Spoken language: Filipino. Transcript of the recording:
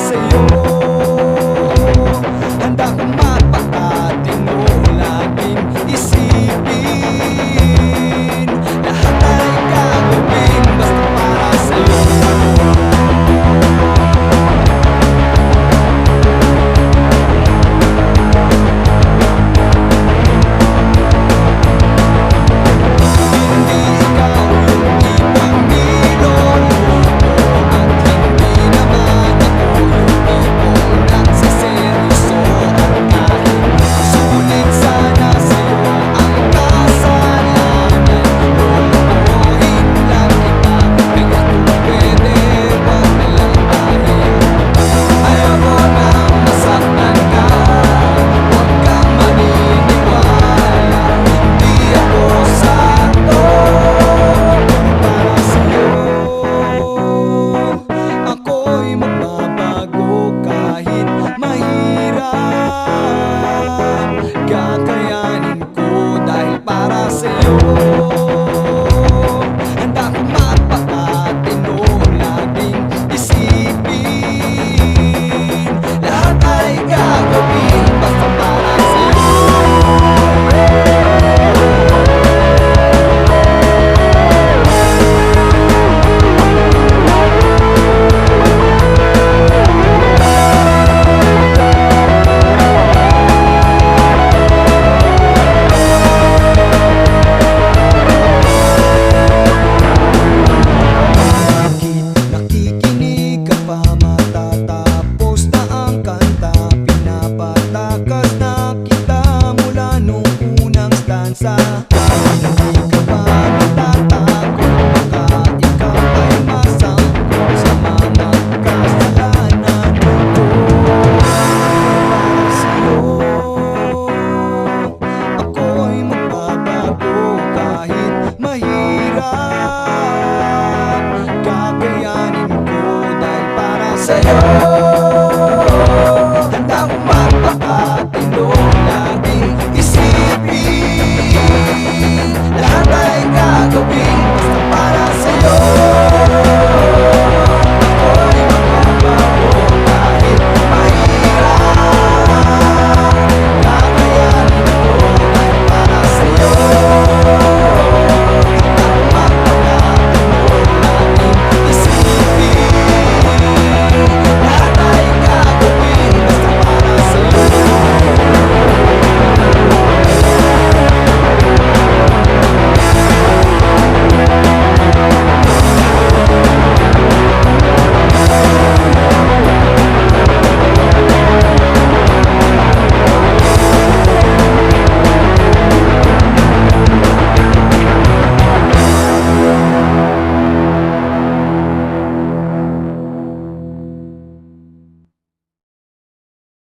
sa'yo. Handa kong magpakatino, laging isipin lahat ay gagawin basta para sa'yo. Kakayanin ko dahil para sa'yo. Handa kong magpakatino, laging isipin lahat ay gagawin basta para sa'yo. Hindi ka ba natatakot? Baka ikaw ay masangkot sa mga kasalanan ko. Para sa'yo ako'y magbabago kahit mahirap. Kakayanin ko dahil para sa'yo.